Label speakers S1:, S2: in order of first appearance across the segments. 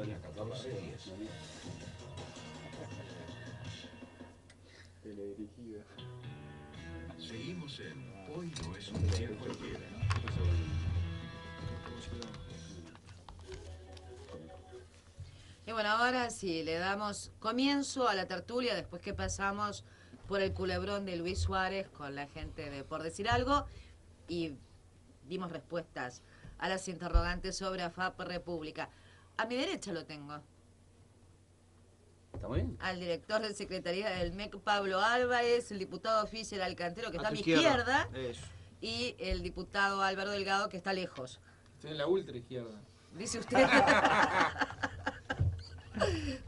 S1: Antonio. 14:10.
S2: Teledirigida.
S3: Seguimos en Hoy no es un día cualquiera.
S4: Y bueno, ahora sí, le damos comienzo a la tertulia después que pasamos por el culebrón de Luis Suárez con la gente de Por Decir Algo y dimos respuestas a las interrogantes sobre AFAP República. A mi derecha lo tengo.
S1: ¿Está muy bien?
S4: Al director de Secretaría del MEC, Pablo Álvarez, el diputado Fischer Alcantero, que está a mi
S2: izquierda.
S4: izquierda,
S2: Eso.
S4: y el diputado Álvaro Delgado, que está lejos.
S2: Estoy en la ultra izquierda.
S4: Dice usted.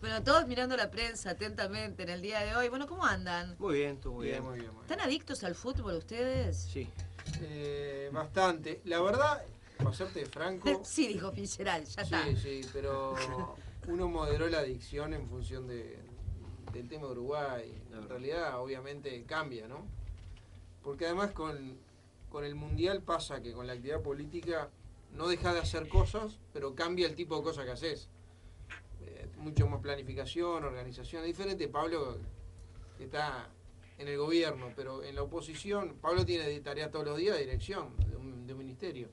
S4: Bueno, todos mirando la prensa atentamente en el día de hoy. Bueno, ¿cómo andan?
S2: Muy bien, tú muy bien.
S4: ¿Están adictos al fútbol ustedes?
S2: Sí. Bastante. La verdad, para serte franco...
S4: Sí, dijo Fischer, ya está.
S2: Sí, pero uno moderó la adicción en función del tema de Uruguay. En realidad, obviamente, cambia, ¿no? Porque además con el Mundial pasa que con la actividad política no dejas de hacer cosas, pero cambia el tipo de cosas que haces. Mucho más planificación, organización. Es diferente Pablo, que está en el gobierno, pero en la oposición, Pablo tiene tarea todos los días de dirección de un ministerio.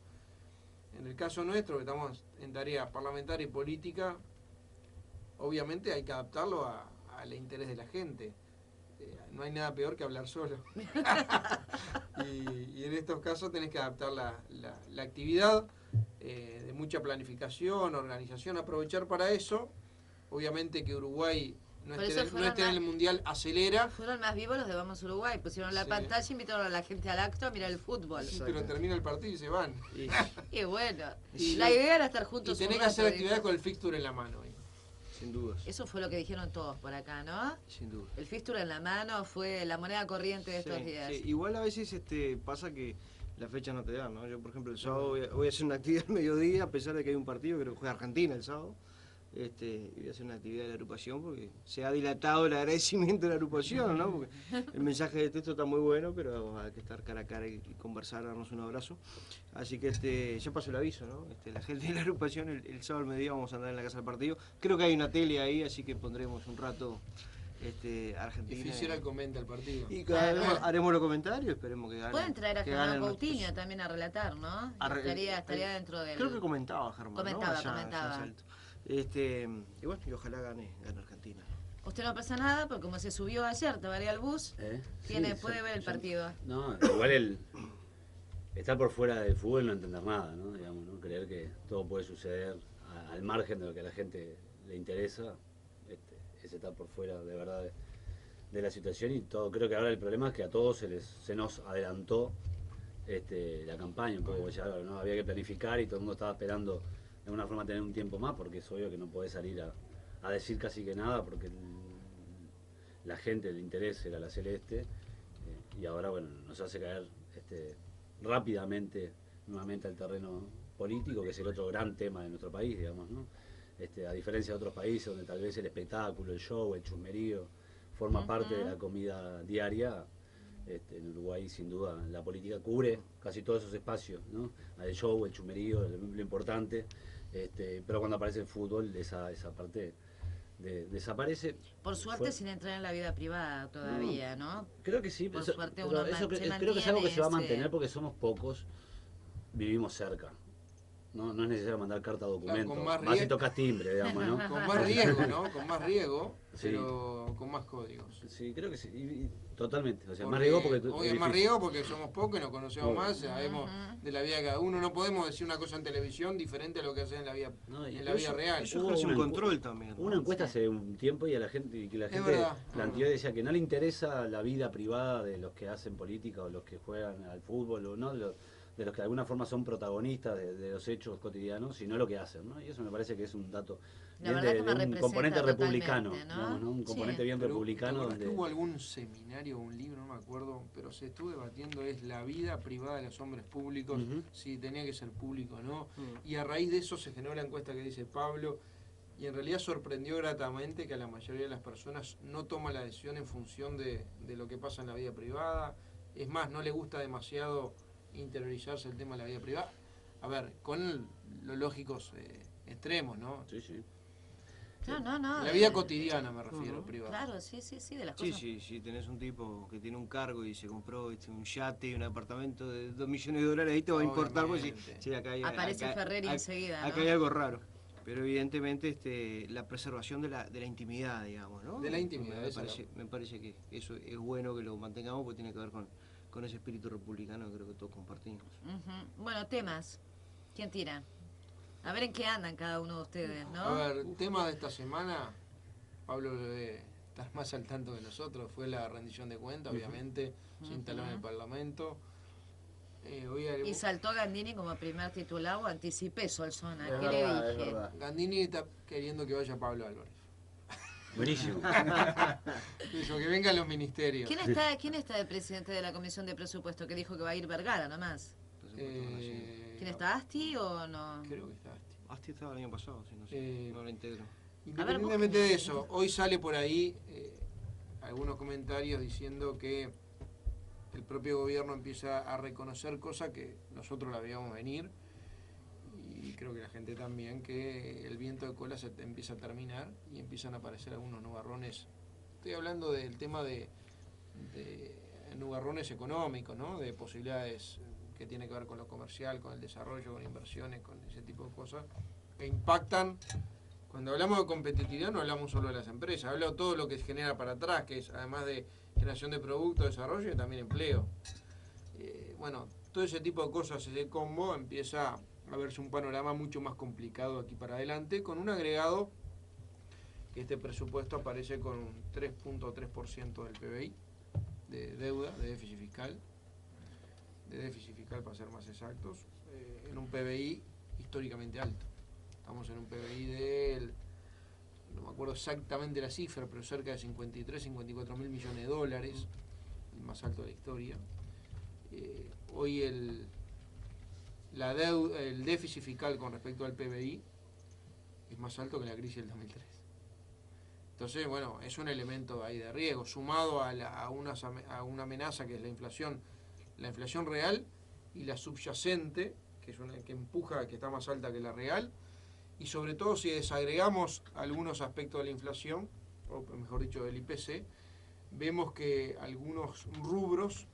S2: En el caso nuestro, que estamos en tarea parlamentaria y política, obviamente hay que adaptarlo al interés de la gente. No hay nada peor que hablar solo. y en estos casos tenés que adaptar la actividad de mucha planificación, organización, aprovechar para eso. Obviamente que Uruguay no esté en el Mundial acelera.
S4: Fueron más vivos los de Vamos Uruguay, pusieron la pantalla, invitaron a la gente al acto a mirar el fútbol.
S2: Sí, pero termina el partido y se van.
S4: Y bueno, la idea era estar juntos.
S2: Y tenés que hacer actividad con el fixture en la mano.
S5: Sin dudas.
S4: Eso fue lo que dijeron todos por acá, ¿no?
S5: Sin duda.
S4: El fixture en la mano fue la moneda corriente de estos días.
S5: Sí. Igual a veces pasa que las fechas no te dan, ¿no? Yo, por ejemplo, el sábado voy a hacer una actividad al mediodía, a pesar de que hay un partido, creo que juega Argentina el sábado. Y voy a hacer una actividad de la agrupación porque se ha dilatado el agradecimiento de la agrupación, ¿no? Porque el mensaje de texto está muy bueno, pero hay que estar cara a cara y conversar, darnos un abrazo. Así que ya pasó el aviso, ¿no? La gente de la agrupación el sábado al mediodía vamos a andar en la casa del partido. Creo que hay una tele ahí, así que pondremos un rato Argentina.
S2: Y Fischer comenta el partido.
S5: Y haremos los comentarios, esperemos que gane.
S4: Pueden traer a Germán Coutinho también a relatar, ¿no? Estaría dentro del...
S5: Creo que comentaba Germán,
S4: comentaba.
S5: Y bueno, y ojalá gane Argentina.
S4: Usted no pasa nada, porque como se subió ayer, te varía el bus, puede ver el partido.
S1: No, igual estar por fuera del fútbol no entender nada, ¿no? Digamos, ¿no? Creer que todo puede suceder al margen de lo que a la gente le interesa, es estar por fuera de verdad de la situación y todo. Creo que ahora el problema es que a todos se nos adelantó la campaña, un poco ya, ¿no? Había que planificar y todo el mundo estaba esperando de alguna forma tener un tiempo más, porque es obvio que no podés salir a decir casi que nada, porque la gente, el interés era la celeste, y ahora bueno, nos hace caer rápidamente nuevamente al terreno político, que es el otro gran tema de nuestro país, digamos, ¿no? A diferencia de otros países donde tal vez el espectáculo, el show, el chusmerío forma parte de la comida diaria, en Uruguay sin duda la política cubre casi todos esos espacios, ¿no? El show, el chusmerío, lo importante, pero cuando aparece el fútbol esa parte desaparece.
S4: Por suerte sin entrar en la vida privada todavía, ¿no?
S1: Creo que sí,
S4: por suerte uno
S1: creo que es algo que se va a mantener porque somos pocos, vivimos cerca. No es necesario mandar carta documento, vas y tocas timbre, digamos, ¿no?
S2: Con más riesgo, ¿no? Con más riesgo, pero con más códigos.
S1: Sí, creo que sí, totalmente. O sea, más riesgo porque...
S2: más riesgo porque somos pocos y nos conocemos más, sabemos de la vida de cada uno. No podemos decir una cosa en televisión diferente a lo que hace en la vida, real.
S5: Eso es un control también, ¿no?
S1: Una encuesta hace un tiempo y la gente planteó y decía que no le interesa la vida privada de los que hacen política o los que juegan al fútbol o no, de los que de alguna forma son protagonistas de los hechos cotidianos, sino lo que hacen, ¿no? Y eso me parece que es un dato de un componente republicano, ¿no? Un componente bien republicano.
S2: Donde hubo algún seminario o un libro, no me acuerdo, pero se estuvo debatiendo es la vida privada de los hombres públicos, si tenía que ser público o no, y a raíz de eso se generó la encuesta que dice Pablo, y en realidad sorprendió gratamente que a la mayoría de las personas no toma la decisión en función de lo que pasa en la vida privada, es más, no le gusta demasiado interiorizarse el tema de la vida privada. A ver, con los lógicos extremos, ¿no?
S1: Sí.
S4: Claro, no.
S2: En la vida cotidiana me refiero, privada.
S4: Claro, sí, de las
S5: Sí,
S4: cosas.
S5: sí, tenés un tipo que tiene un cargo y se compró un yate y un apartamento de 2 millones de dólares, ahí te va a importar, porque
S2: Obviamente.
S5: sí, acá hay,
S4: Aparece Ferreri
S5: acá-
S4: enseguida,
S5: acá
S4: ¿no?
S5: hay algo raro. Pero evidentemente la preservación de la intimidad, digamos, ¿no?
S2: De la intimidad,
S5: Me
S2: eso
S5: parece, me parece que eso es bueno que lo mantengamos porque tiene que ver con ese espíritu republicano que creo que todos compartimos.
S4: Ujú. Bueno, temas. ¿Quién tira? A ver en qué andan cada uno de ustedes, ¿no?
S2: A ver, tema de esta semana, Pablo debe estar más al tanto que nosotros, fue la rendición de cuentas, obviamente, se instaló en el Parlamento.
S4: Y saltó Gandini como primer titular, o anticipé Solsona.
S1: Es
S4: ¿Qué
S1: verdad,
S4: le
S1: es
S4: dije?
S1: verdad.
S2: Gandini está queriendo que vaya Pablo Álvarez.
S1: Buenísimo.
S2: Dijo que vengan los ministerios.
S4: ¿Quién está de presidente de la Comisión de Presupuesto que dijo que va a ir Vergara nomás? ¿Quién está, Asti o no?
S2: Creo que está Asti.
S5: Asti estaba el año pasado, si no sé, no lo integro.
S2: Independientemente de eso, hoy sale por ahí algunos comentarios diciendo que el propio gobierno empieza a reconocer cosas que nosotros la veíamos venir, y creo que la gente también, que el viento de cola se empieza a terminar y empiezan a aparecer algunos nubarrones. Estoy hablando del tema de nubarrones económicos, ¿no? De posibilidades que tienen que ver con lo comercial, con el desarrollo, con inversiones, con ese tipo de cosas que impactan. Cuando hablamos de competitividad no hablamos solo de las empresas, hablamos de todo lo que se genera para atrás, que es además de generación de productos, desarrollo y también empleo. Bueno, todo ese tipo de cosas, ese combo, empieza a verse un panorama mucho más complicado aquí para adelante, con un agregado que este presupuesto aparece con un 3.3% del PBI de deuda, de déficit fiscal para ser más exactos, en un PBI históricamente alto. Estamos en un PBI no me acuerdo exactamente la cifra, pero cerca de 53, 54 mil millones de dólares, el más alto de la historia. Hoy el déficit fiscal con respecto al PBI es más alto que la crisis del 2003. Entonces, bueno, es un elemento ahí de riesgo, sumado a una amenaza que es la inflación real y la subyacente, que es una que empuja, que está más alta que la real. Y sobre todo si desagregamos algunos aspectos de la inflación, o mejor dicho del IPC, vemos que algunos rubros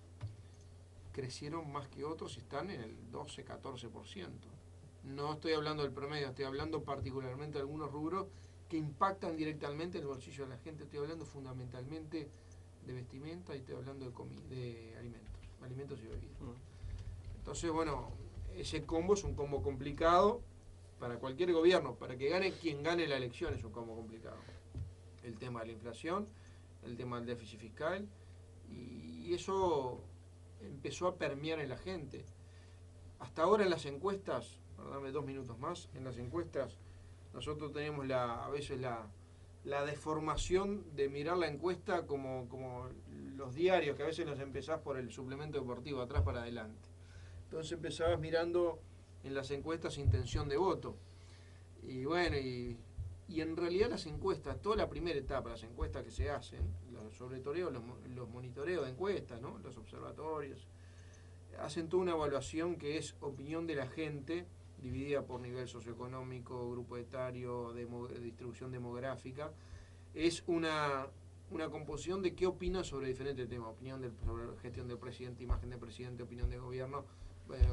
S2: crecieron más que otros y están en el 12-14%. No estoy hablando del promedio, estoy hablando particularmente de algunos rubros que impactan directamente el bolsillo de la gente. Estoy hablando fundamentalmente de vestimenta y estoy hablando de alimentos y bebidas. Entonces, bueno, ese combo es un combo complicado para cualquier gobierno, para que gane quien gane la elección es un combo complicado. El tema de la inflación, el tema del déficit fiscal, y eso empezó a permear en la gente. Hasta ahora en las encuestas, dame 2 minutos más, en las encuestas nosotros tenemos a veces la deformación de mirar la encuesta como los diarios, que a veces los empezás por el suplemento deportivo, atrás para adelante. Entonces empezabas mirando en las encuestas intención de voto. Y bueno, y en realidad las encuestas, toda la primera etapa, las encuestas que se hacen, los monitoreos de encuestas, ¿no? Los observatorios, hacen toda una evaluación que es opinión de la gente, dividida por nivel socioeconómico, grupo etario, de distribución demográfica. Es una composición de qué opina sobre diferentes temas, sobre la gestión del presidente, imagen del presidente, opinión de gobierno,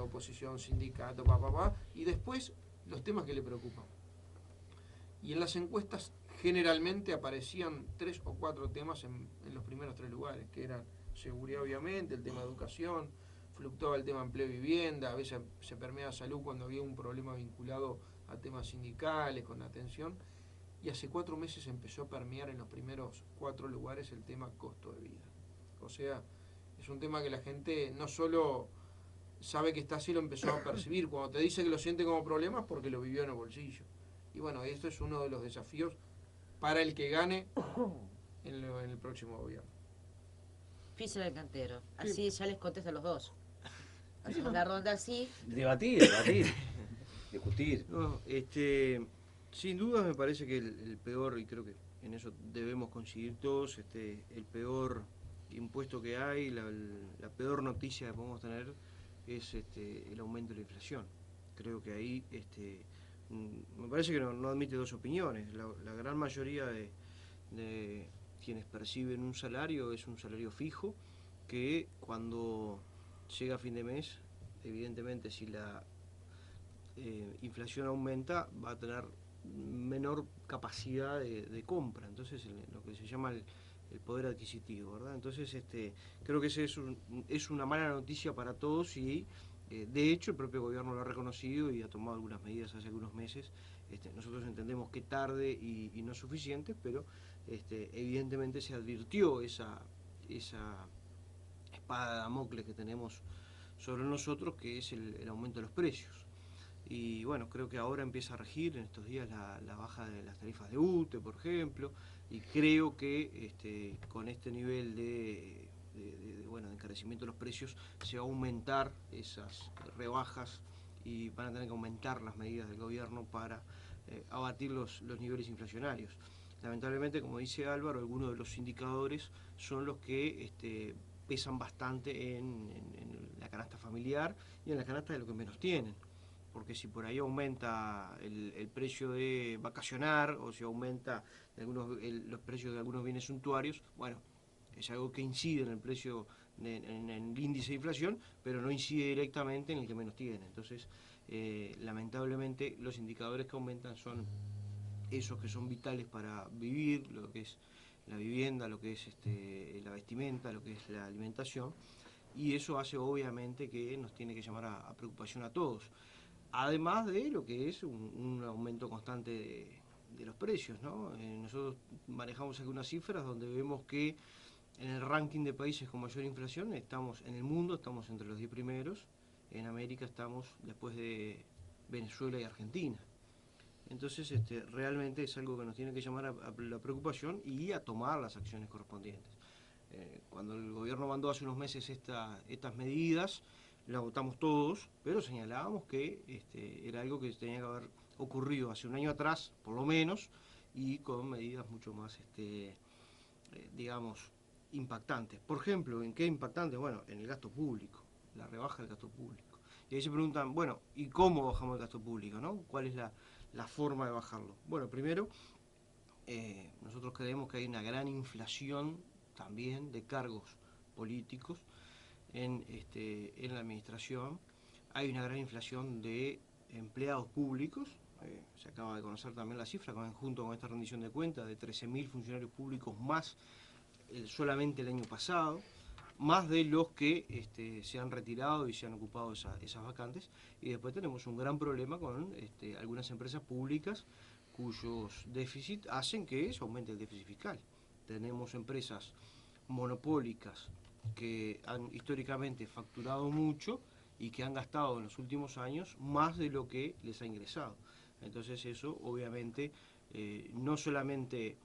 S2: oposición, sindicato, y después los temas que le preocupan. Y en las encuestas generalmente aparecían 3 o 4 temas en los primeros 3 lugares, que eran seguridad obviamente, el tema de educación, fluctuaba el tema empleo y vivienda, a veces se permeaba salud cuando había un problema vinculado a temas sindicales, con atención, y hace 4 meses empezó a permear en los primeros 4 lugares el tema costo de vida. O sea, es un tema que la gente no solo sabe que está así, lo empezó a percibir. Cuando te dice que lo siente como problema es porque lo vivió en el bolsillo. Y bueno, esto es uno de los desafíos para el que gane en el próximo gobierno.
S4: Fischer el cantero. Así ya les contesto a los dos. Hacemos la ronda así.
S1: Debatir, discutir.
S5: No, sin duda me parece que el peor, y creo que en eso debemos coincidir todos, el peor impuesto que hay, la peor noticia que podemos tener es el aumento de la inflación. Creo que ahí me parece que no admite dos opiniones. La gran mayoría de quienes perciben un salario es un salario fijo, que cuando llega a fin de mes, evidentemente si la inflación aumenta, va a tener menor capacidad de compra, entonces lo que se llama el poder adquisitivo, ¿verdad? Entonces creo que ese es una mala noticia para todos y de hecho el propio gobierno lo ha reconocido y ha tomado algunas medidas hace algunos meses. Nosotros entendemos que tarde y no suficiente, pero evidentemente se advirtió esa espada de Damocles que tenemos sobre nosotros, que es el aumento de los precios. Y bueno, creo que ahora empieza a regir en estos días la baja de las tarifas de UTE, por ejemplo, y creo que con este nivel de encarecimiento de los precios se va a aumentar esas rebajas y van a tener que aumentar las medidas del gobierno para abatir los niveles inflacionarios. Lamentablemente, como dice Álvaro, algunos de los indicadores son los que pesan bastante en la canasta familiar y en la canasta de lo que menos tienen. Porque si por ahí aumenta el precio de vacacionar o si aumenta los precios de algunos bienes suntuarios, bueno, es algo que incide en el precio, en el índice de inflación, pero no incide directamente en el que menos tiene. Entonces, lamentablemente, los indicadores que aumentan son esos que son vitales para vivir, lo que es la vivienda, lo que es la vestimenta, lo que es la alimentación, y eso hace obviamente que nos tiene que llamar a preocupación a todos. Además de lo que es un aumento constante de los precios, ¿no? Nosotros manejamos algunas cifras donde vemos que en el ranking de países con mayor inflación estamos en el mundo, estamos entre los 10 primeros, en América estamos después de Venezuela y Argentina. Entonces realmente es algo que nos tiene que llamar a la preocupación y a tomar las acciones correspondientes. Cuando el gobierno mandó hace unos meses estas medidas, las votamos todos, pero señalábamos que era algo que tenía que haber ocurrido hace un año atrás, por lo menos, y con medidas mucho más, digamos, impactantes. Por ejemplo, ¿en qué impactantes? Bueno, en el gasto público, la rebaja del gasto público. Y ahí se preguntan, bueno, ¿y cómo bajamos el gasto público, no? ¿Cuál es la forma de bajarlo? Bueno, primero, nosotros creemos que hay una gran inflación también de cargos políticos en la administración. Hay una gran inflación de empleados públicos. Se acaba de conocer también la cifra, junto con esta rendición de cuentas, de 13.000 funcionarios públicos más solamente el año pasado, más de los que se han retirado y se han ocupado esas vacantes. Y después tenemos un gran problema con algunas empresas públicas cuyos déficits hacen que se aumente el déficit fiscal. Tenemos empresas monopólicas que han históricamente facturado mucho y que han gastado en los últimos años más de lo que les ha ingresado. Entonces eso obviamente no solamente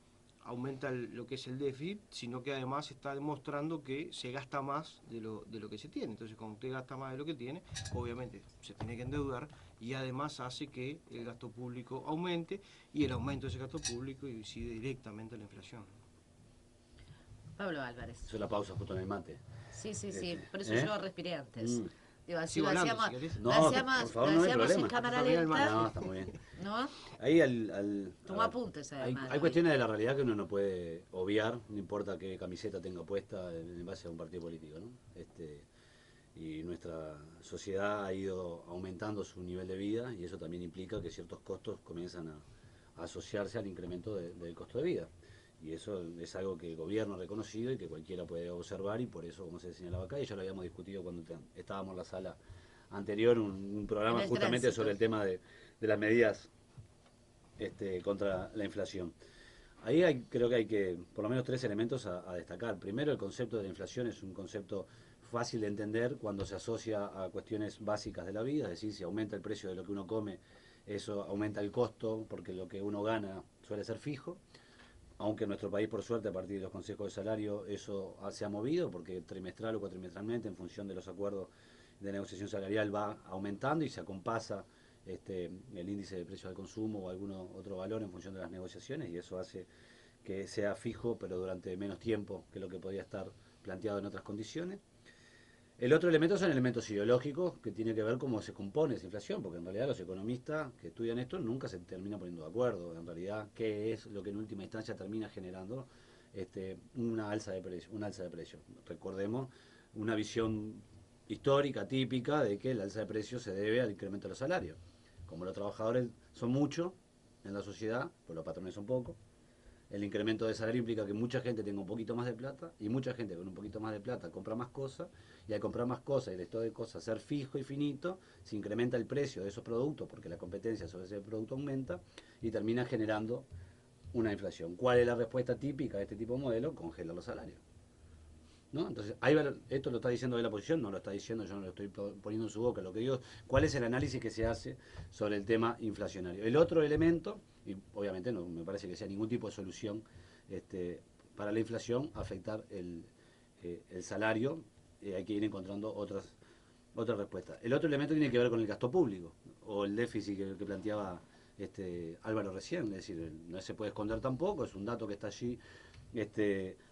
S5: aumenta lo que es el déficit, sino que además está demostrando que se gasta más de lo que se tiene. Entonces cuando usted gasta más de lo que tiene, obviamente se tiene que endeudar y además hace que el gasto público aumente y el aumento de ese gasto público incide directamente en la inflación.
S4: Pablo Álvarez.
S1: Eso es la pausa justo en el mate.
S4: Sí, por eso yo respiré antes. Digo, así
S5: Sigo
S4: lo
S5: hablando,
S4: hacíamos,
S5: si querés.
S1: No,
S4: lo hacíamos,
S1: por favor,
S4: lo
S1: no hay
S4: hacíamos
S1: problema.
S4: en cámara
S5: Está bien el
S4: lenta.
S1: No, está muy bien.
S4: ¿No?
S1: Ahí
S4: Toma apuntes, además.
S1: hay cuestiones de la realidad que uno no puede obviar, no importa qué camiseta tenga puesta en base a un partido político, ¿no? Y nuestra sociedad ha ido aumentando su nivel de vida y eso también implica que ciertos costos comienzan a asociarse al incremento del costo de vida. Y eso es algo que el gobierno ha reconocido y que cualquiera puede observar, y por eso, como se señalaba acá, y ya lo habíamos discutido cuando estábamos en la sala anterior, un programa justamente sobre el tema de las medidas contra la inflación. Ahí creo que hay por lo menos 3 elementos a destacar. Primero, el concepto de la inflación es un concepto fácil de entender cuando se asocia a cuestiones básicas de la vida, es decir, si aumenta el precio de lo que uno come, eso aumenta el costo porque lo que uno gana suele ser fijo. Aunque en nuestro país, por suerte, a partir de los consejos de salario, eso se ha movido, porque trimestral o cuatrimestralmente, en función de los acuerdos de negociación salarial, va aumentando y se acompasa el índice de precios al consumo o algún otro valor en función de las negociaciones, y eso hace que sea fijo, pero durante menos tiempo que lo que podía estar planteado en otras condiciones. El otro elemento son elementos ideológicos que tiene que ver cómo se compone esa inflación, porque en realidad los economistas que estudian esto nunca se terminan poniendo de acuerdo en realidad qué es lo que en última instancia termina generando una alza de precios. Recordemos una visión histórica, típica, de que el alza de precios se debe al incremento de los salarios. Como los trabajadores son muchos en la sociedad, pues los patrones son pocos, el incremento de salario implica que mucha gente tenga un poquito más de plata y mucha gente con un poquito más de plata compra más cosas, y al comprar más cosas y el estado de cosas ser fijo y finito, se incrementa el precio de esos productos porque la competencia sobre ese producto aumenta y termina generando una inflación. ¿Cuál es la respuesta típica de este tipo de modelo? Congelar los salarios, ¿no? Entonces, esto lo está diciendo de la oposición, no lo está diciendo, yo no lo estoy poniendo en su boca. Lo que digo es cuál es el análisis que se hace sobre el tema inflacionario. El otro elemento, y obviamente no me parece que sea ningún tipo de solución para la inflación, afectar el salario, hay que ir encontrando otras respuestas. El otro elemento tiene que ver con el gasto público, o el déficit que planteaba Álvaro recién, es decir, no se puede esconder tampoco, es un dato que está allí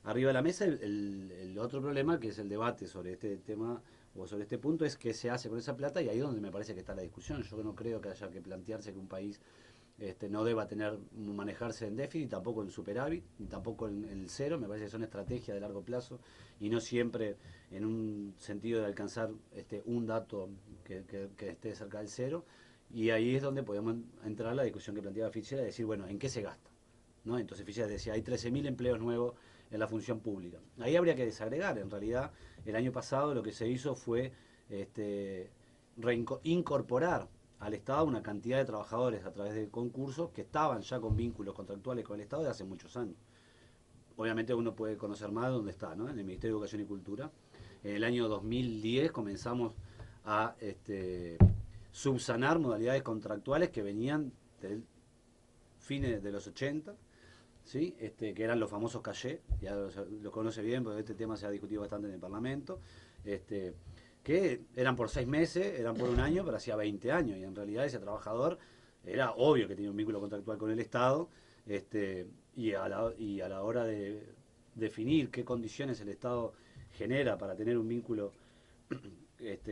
S1: arriba de la mesa. El otro problema, que es el debate sobre este tema o sobre este punto, es qué se hace con esa plata, y ahí es donde me parece que está la discusión. Yo no creo que haya que plantearse que un país no deba manejarse en déficit, tampoco en superávit, ni tampoco en el cero. Me parece que son estrategias de largo plazo y no siempre en un sentido de alcanzar un dato que esté cerca del cero. Y ahí es donde podemos entrar la discusión que planteaba Fischer, de decir, bueno, ¿en qué se gasta? ¿No? Entonces Fischer decía, hay 13.000 empleos nuevos en la función pública. Ahí habría que desagregar. En realidad, el año pasado lo que se hizo fue incorporar al Estado una cantidad de trabajadores a través de concursos que estaban ya con vínculos contractuales con el Estado de hace muchos años. Obviamente uno puede conocer más dónde está, ¿no? En el Ministerio de Educación y Cultura. En el año 2010 comenzamos a subsanar modalidades contractuales que venían del fines de los 80, ¿sí? Que eran los famosos cachés, ya los conoce bien porque este tema se ha discutido bastante en el Parlamento, que eran por 6 meses, eran por un año, pero hacía 20 años, y en realidad ese trabajador era obvio que tenía un vínculo contractual con el Estado, y a la hora de definir qué condiciones el Estado genera para tener un vínculo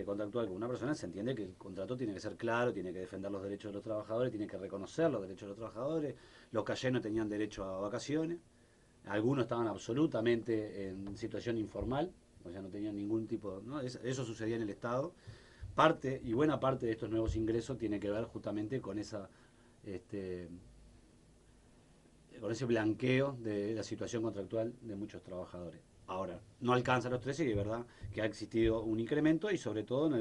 S1: contractual con una persona, se entiende que el contrato tiene que ser claro, tiene que defender los derechos de los trabajadores, tiene que reconocer los derechos de los trabajadores. Los callés no tenían derecho a vacaciones, algunos estaban absolutamente en situación informal, o sea, no tenían ningún tipo, ¿no? Eso sucedía en el Estado. Buena parte de estos nuevos ingresos tiene que ver justamente con con ese blanqueo de la situación contractual de muchos trabajadores. Ahora, no alcanza los 13, y es verdad que ha existido un incremento, y sobre todo en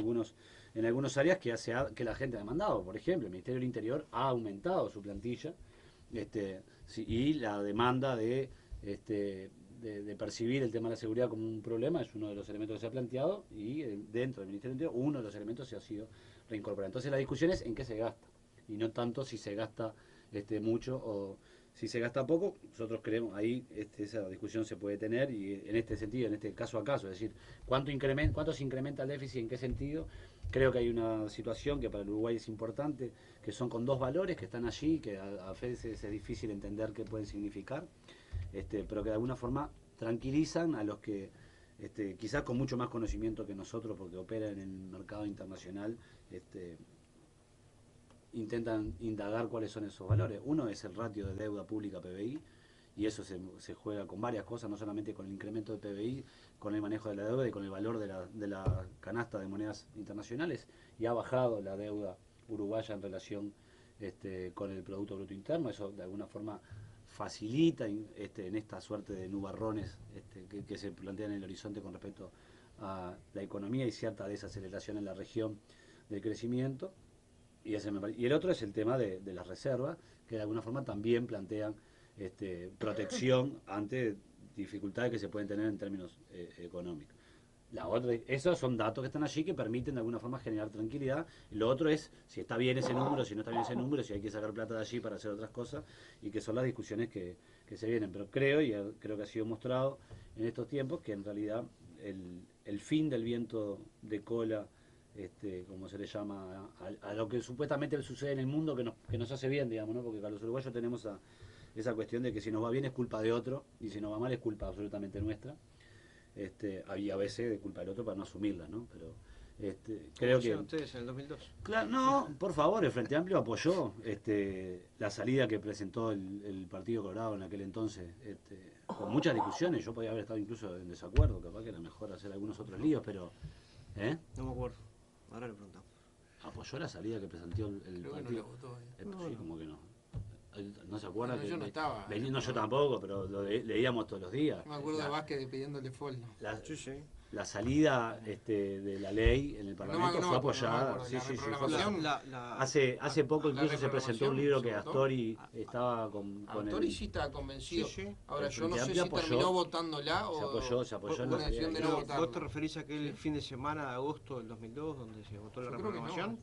S1: algunas áreas que la gente ha demandado. Por ejemplo, el Ministerio del Interior ha aumentado su plantilla, y la demanda de percibir el tema de la seguridad como un problema es uno de los elementos que se ha planteado, y dentro del Ministerio del Interior uno de los elementos se ha sido reincorporar. Entonces la discusión es en qué se gasta, y no tanto si se gasta mucho o si se gasta poco. Nosotros creemos ahí esa discusión se puede tener, y en este sentido, en este caso a caso, es decir, cuánto se incrementa el déficit, en qué sentido. Creo que hay una situación que para el Uruguay es importante, que son con dos valores que están allí, que a veces es difícil entender qué pueden significar, pero que de alguna forma tranquilizan a los que quizás con mucho más conocimiento que nosotros, porque operan en el mercado internacional, intentan indagar cuáles son esos valores. Uno es el ratio de deuda pública PBI, y eso se juega con varias cosas, no solamente con el incremento de PBI, con el manejo de la deuda y con el valor de la canasta de monedas internacionales, y ha bajado la deuda uruguaya en relación con el Producto Bruto Interno. Eso de alguna forma facilita en esta suerte de nubarrones que se plantean en el horizonte con respecto a la economía y cierta desaceleración en la región del crecimiento. Y el otro es el tema de las reservas, que de alguna forma también plantean protección ante dificultades que se pueden tener en términos económicos. Esos son datos que están allí que permiten de alguna forma generar tranquilidad. Lo otro es si está bien ese número, si no está bien ese número, si hay que sacar plata de allí para hacer otras cosas, y que son las discusiones que se vienen. Pero creo que ha sido mostrado en estos tiempos que en realidad el fin del viento de cola, como se le llama, a lo que supuestamente sucede en el mundo, que nos hace bien, digamos, ¿no? Porque para los uruguayos tenemos esa cuestión de que si nos va bien es culpa de otro, y si nos va mal es culpa absolutamente nuestra. había a veces de culpa del otro para no asumirla, ¿no? Pero creo que...
S5: ustedes en el 2002?
S1: Claro, no, por favor, el Frente Amplio apoyó la salida que presentó el Partido Colorado en aquel entonces, con muchas discusiones. Yo podía haber estado incluso en desacuerdo, capaz que era mejor hacer algunos otros líos, pero
S5: No me acuerdo. Ahora le preguntamos.
S1: apoyó la salida que presentó el
S2: Creo que no
S1: partido.
S2: la votó.
S1: Sí, como que no. ¿No se acuerda?
S2: No, yo no estaba.
S1: No, yo tampoco, pero leíamos todos los días.
S2: Me acuerdo de Vázquez pidiéndole folno.
S1: La,
S5: Sí.
S1: la salida de la ley en el Parlamento fue apoyada.
S2: No,
S1: Sí,
S2: la
S1: sí, sí, fue
S2: reprogramación,
S1: apoyada. Hace poco
S2: la
S1: incluso se presentó un libro que
S2: reprogramación
S1: Astori estaba con
S2: Autori
S1: el...
S2: sí estaba convencido.
S5: Sí.
S2: Ahora
S1: El
S2: yo no
S1: Frente
S2: sé
S1: Amplio
S2: si
S1: apoyó,
S2: terminó votándola o
S1: se apoyó en
S2: una
S1: la
S2: decisión de
S1: salida.
S2: no
S5: ¿Vos
S2: votarla.
S5: te referís a aquel fin de semana de agosto del 2002 donde se votó la
S2: Yo creo que no.
S5: reprogramación?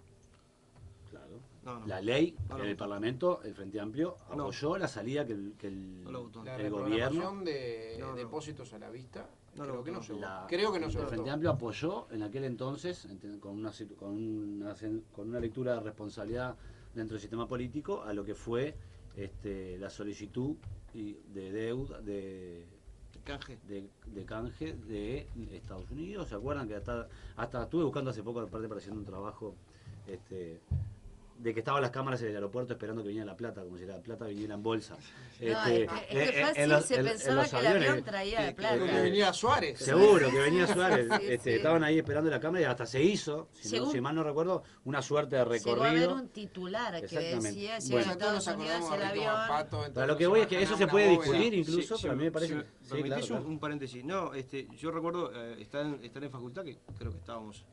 S1: Claro.
S5: No.
S1: La ley
S5: No lo
S1: en el
S5: votó.
S1: Parlamento, el Frente Amplio
S5: No.
S1: apoyó la salida que el
S5: No lo votó.
S2: La
S1: el gobierno...
S2: reprogramación de
S5: No.
S2: depósitos a la vista,
S5: No lo
S2: creo que no
S5: votó.
S2: se votó. Creo que no se
S1: El
S2: votó.
S1: Frente Amplio apoyó en aquel entonces, con una lectura de responsabilidad dentro del sistema político, a lo que fue la solicitud de deuda, de
S5: Canje.
S1: canje de Estados Unidos. ¿Se acuerdan que hasta estuve buscando hace poco, aparte para hacer un trabajo, de que estaban las cámaras en el aeropuerto esperando que viniera la plata, como si la plata viniera en bolsa?
S4: No, es que fácil se pensaba que el avión traía la plata.
S2: Creo que venía Suárez.
S1: Seguro que venía Suárez.
S4: Sí, sí.
S1: Estaban ahí esperando la cámara y hasta se hizo, si mal no recuerdo, una suerte de
S4: Llegó a haber
S1: recorrido.
S4: un titular que
S1: Exactamente.
S4: decía, si
S1: Bueno.
S4: a Estados Unidos el avión...
S1: Para lo que voy es que eso se puede discutir incluso,
S5: Sí,
S1: pero a mí me parece...
S5: si me
S1: sí,
S5: permitís
S1: claro.
S5: un paréntesis. No, yo recuerdo estar en facultad, que creo que estábamos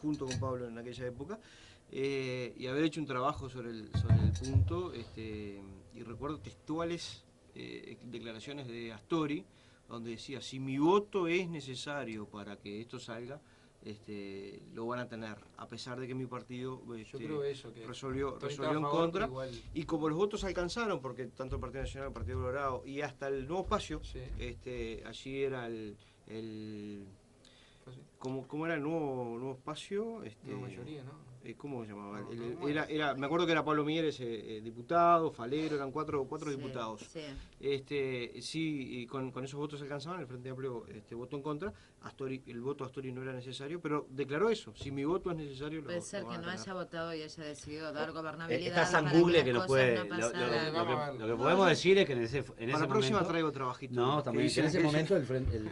S5: junto con Pablo en aquella época, y haber hecho un trabajo sobre el punto, y recuerdo textuales declaraciones de Astori, donde decía, si mi voto es necesario para que esto salga, lo van a tener, a pesar de que mi partido
S2: Yo creo eso, que
S5: resolvió
S2: estaba a
S5: en
S2: favor,
S5: contra.
S2: pero igual-
S5: Y como los votos alcanzaron, porque tanto el Partido Nacional, el Partido Colorado y hasta el Nuevo Espacio,
S2: Sí.
S5: allí era ¿cómo era el nuevo espacio?
S2: La mayoría, ¿no?
S5: ¿Cómo se llamaba?
S2: No,
S5: Me acuerdo que era Pablo Mieres, diputado, Falero, eran cuatro
S4: Sí,
S5: diputados.
S4: sí.
S5: Sí, y con esos votos alcanzaban, el Frente Amplio votó en contra. El voto de Astori no era necesario, pero declaró eso, si mi voto es necesario,
S4: Puede ser
S5: lo
S4: que
S5: van a
S4: no
S5: tener.
S4: haya votado y haya decidido dar gobernabilidad.
S1: Está San
S4: para
S1: Google
S4: las
S1: que nos
S4: cosas
S1: puede...
S4: no pasaran.
S1: lo que podemos decir es que en ese
S5: Para la
S1: momento...
S5: próxima traigo trabajito.
S1: No, también
S5: Que
S1: que en ese
S5: dicen
S1: momento el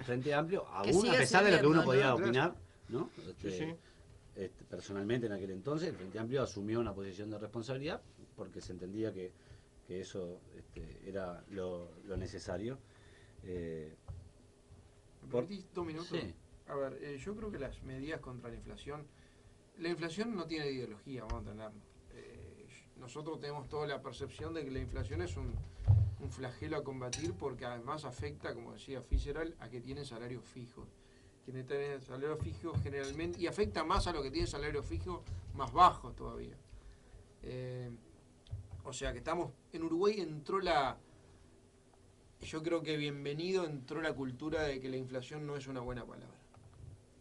S1: Frente Amplio,
S4: Que
S1: aún a
S4: siga
S1: pesar de lo que uno
S4: sirviendo,
S1: podía
S5: ¿no?
S1: opinar, ¿no?
S5: Sí.
S1: Personalmente en aquel entonces el Frente Amplio asumió una posición de responsabilidad porque se entendía que eso era lo necesario.
S2: ¿Me permitís 2 minutos?
S1: Sí.
S2: A ver, yo creo que las medidas contra la inflación no tiene ideología, vamos a entendernos. Nosotros tenemos toda la percepción de que la inflación es un flagelo a combatir porque además afecta, como decía Fitzgerald, a que tienen salarios fijos. Quienes tienen salarios fijos generalmente, y afecta más a los que tienen salarios fijos más bajos todavía. O sea que estamos, en Uruguay yo creo que entró la cultura de que la inflación no es una buena palabra.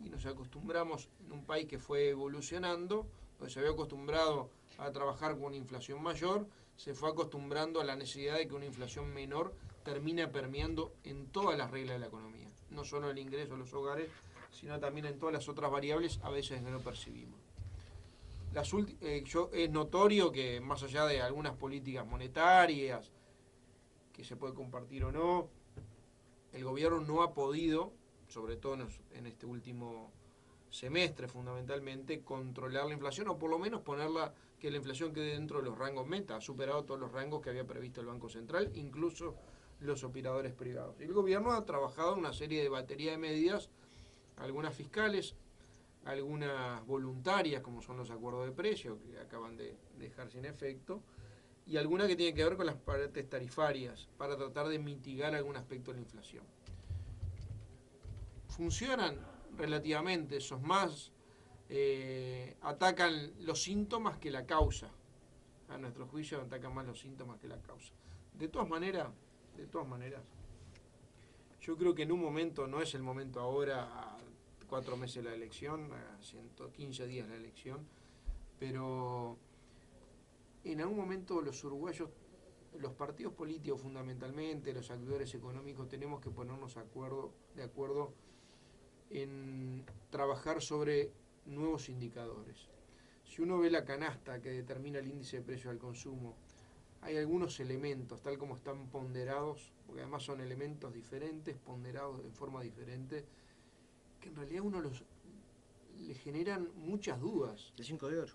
S2: Y nos acostumbramos en un país que fue evolucionando, donde se había acostumbrado a trabajar con una inflación mayor, se fue acostumbrando a la necesidad de que una inflación menor termine permeando en todas las reglas de la economía. No solo el ingreso de los hogares, sino también en todas las otras variables, a veces que no percibimos. Es notorio que más allá de algunas políticas monetarias, que se puede compartir o no, el gobierno no ha podido, sobre todo en este último semestre fundamentalmente, controlar la inflación, o por lo menos que la inflación quede dentro de los rangos meta. Ha superado todos los rangos que había previsto el Banco Central, incluso los operadores privados. Y el gobierno ha trabajado en una serie de batería de medidas, algunas fiscales, algunas voluntarias, como son los acuerdos de precio, que acaban de dejar sin efecto, y algunas que tienen que ver con las partes tarifarias, para tratar de mitigar algún aspecto de la inflación. Funcionan relativamente, esos más atacan los síntomas que la causa. A nuestro juicio atacan más los síntomas que la causa. De todas maneras, yo creo que en un momento, no es el momento ahora, a 4 meses de la elección, a 115 días de la elección, pero en algún momento los uruguayos, los partidos políticos fundamentalmente, los actores económicos, tenemos que ponernos de acuerdo en trabajar sobre nuevos indicadores. Si uno ve la canasta que determina el índice de precio al consumo, hay algunos elementos, tal como están ponderados, porque además son elementos diferentes, ponderados de forma diferente, que en realidad le generan muchas dudas.
S5: De 5 de oro.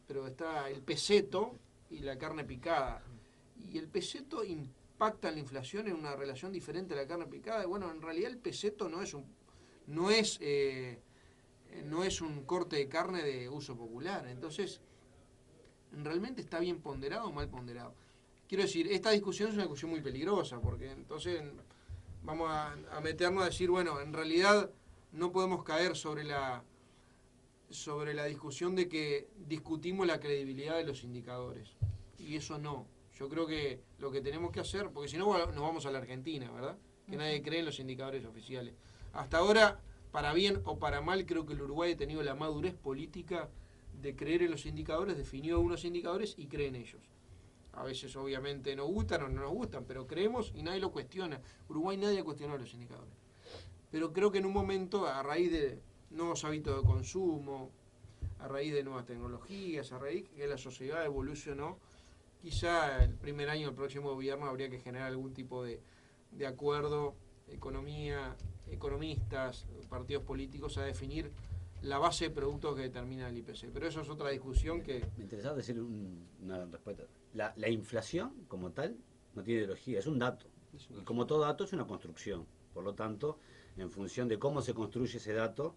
S2: Pero está el peseto y la carne picada. Y el peseto impacta en la inflación en una relación diferente a la carne picada. Y bueno, en realidad el peseto no es un corte de carne de uso popular. Entonces, ¿realmente está bien ponderado o mal ponderado? Quiero decir, esta discusión es una discusión muy peligrosa, porque entonces vamos a meternos a decir, bueno, en realidad no podemos caer sobre la discusión de que discutimos la credibilidad de los indicadores. Y eso no. Yo creo que lo que tenemos que hacer, porque si no nos vamos a la Argentina, ¿verdad? Que nadie cree en los indicadores oficiales. Hasta ahora, para bien o para mal, creo que el Uruguay ha tenido la madurez política de creer en los indicadores, definió unos indicadores y cree en ellos. A veces obviamente nos gustan o no nos gustan, pero creemos y nadie lo cuestiona. Uruguay nadie ha cuestionado los indicadores. Pero creo que en un momento, a raíz de nuevos hábitos de consumo, a raíz de nuevas tecnologías, a raíz de que la sociedad evolucionó, quizá el primer año del próximo gobierno habría que generar algún tipo de acuerdo, economía, economistas, partidos políticos, a definir la base de productos que determina el IPC. Pero eso es otra discusión que...
S1: Me interesaba decir una respuesta. La inflación, como tal, no tiene ideología, es un dato. Y como todo dato, es una construcción. Por lo tanto, en función de cómo se construye ese dato,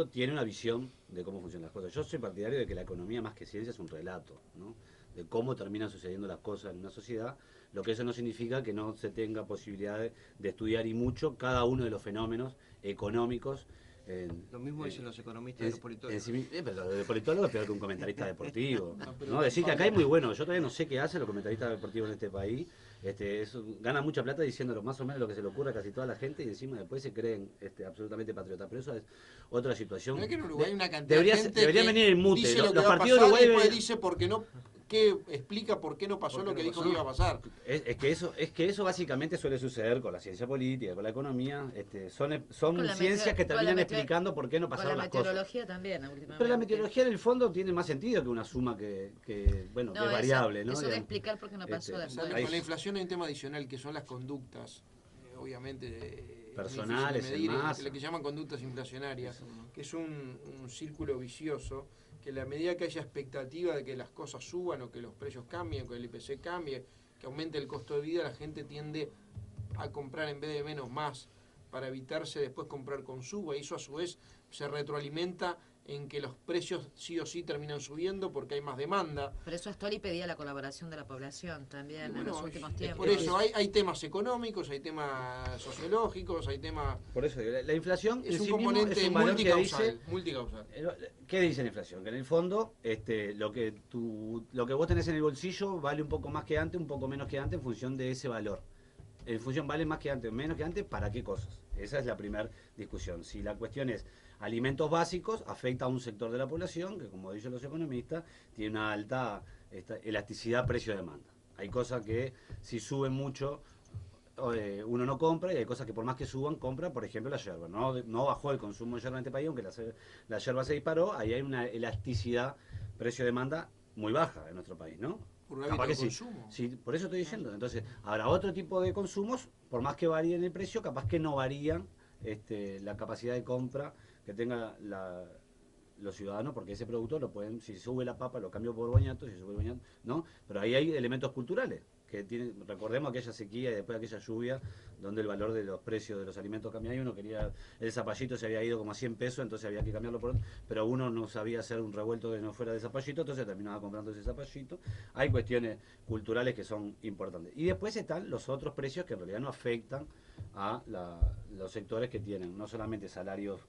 S1: tiene una visión de cómo funcionan las cosas. Yo soy partidario de que la economía, más que ciencia, es un relato, ¿no? De cómo terminan sucediendo las cosas en una sociedad, lo que eso no significa que no se tenga posibilidad de estudiar y mucho cada uno de los fenómenos económicos.
S5: Lo mismo dicen los economistas y los politólogos.
S1: Pero lo de politólogo es peor que un comentarista deportivo.
S2: pero
S1: ¿no? Decir que acá hay muy bueno. Yo todavía no sé qué hacen los comentaristas deportivos en este país. Gana mucha plata diciéndolo más o menos lo que se le ocurre a casi toda la gente y encima después se creen absolutamente patriotas. Pero eso es otra situación.
S2: No es que en Uruguay hay una cantidad de gente
S1: deberían venir en mute.
S2: dice lo que
S1: Los
S2: va a
S1: partidos
S2: pasar
S1: uruguayos
S2: y después dice por qué no, explica por qué no pasó lo que dijo que iba a pasar.
S1: Es que eso básicamente suele suceder con la ciencia política, con la economía. Son
S4: Con la
S1: ciencias que terminan explicando por qué no
S4: Con
S1: pasaron
S4: la
S1: las cosas.
S4: meteorología también, últimamente.
S1: Pero la meteorología en el fondo tiene más sentido que una suma que es variable, ¿no?
S4: Eso de explicar por qué no pasó después.
S2: Con la inflación hay un tema adicional que son las conductas, obviamente
S1: personales,
S2: difícil de medir,
S1: en masa.
S2: lo que llaman conductas inflacionarias, que es un círculo vicioso, que a la medida que haya expectativa de que las cosas suban o que los precios cambien, que el IPC cambie, que aumente el costo de vida, la gente tiende a comprar en vez de menos más para evitarse después comprar con suba, y eso a su vez se retroalimenta en que los precios sí o sí terminan subiendo porque hay más demanda.
S4: Por eso Astori pedía la colaboración de la población también en los últimos tiempos.
S2: Por eso hay temas económicos, hay temas sociológicos, hay temas...
S1: Por eso la inflación
S2: es
S1: en
S2: un
S1: sí mismo
S2: componente
S1: es un valor que dice...
S2: multicausal.
S1: ¿Qué dice la inflación? Que en el fondo lo que vos tenés en el bolsillo vale un poco más que antes, un poco menos que antes en función de ese valor. En función vale más que antes, menos que antes, ¿para qué cosas? Esa es la primera discusión. Si la cuestión es alimentos básicos, afecta a un sector de la población que, como dicen los economistas, tiene una alta elasticidad precio-demanda. Hay cosas que si suben mucho uno no compra y hay cosas que por más que suban compra, por ejemplo la yerba. No bajó el consumo de yerba en este país, aunque la yerba se disparó, ahí hay una elasticidad precio-demanda muy baja en nuestro país, ¿no?
S2: Por un hábito de consumo.
S1: Sí, por eso estoy diciendo. Entonces, habrá otro tipo de consumos, por más que varíen el precio, capaz que no varían la capacidad de compra que tengan los ciudadanos, porque ese producto lo pueden, si sube la papa, lo cambio por boñato, si sube el boñato, ¿no? Pero ahí hay elementos culturales, que recordemos aquella sequía y después aquella lluvia, donde el valor de los precios de los alimentos cambia, y uno quería, el zapallito se había ido como a 100 pesos, entonces había que cambiarlo por otro, pero uno no sabía hacer un revuelto que no fuera de zapallito, entonces terminaba comprando ese zapallito. Hay cuestiones culturales que son importantes. Y después están los otros precios que en realidad no afectan a los sectores que tienen no solamente salarios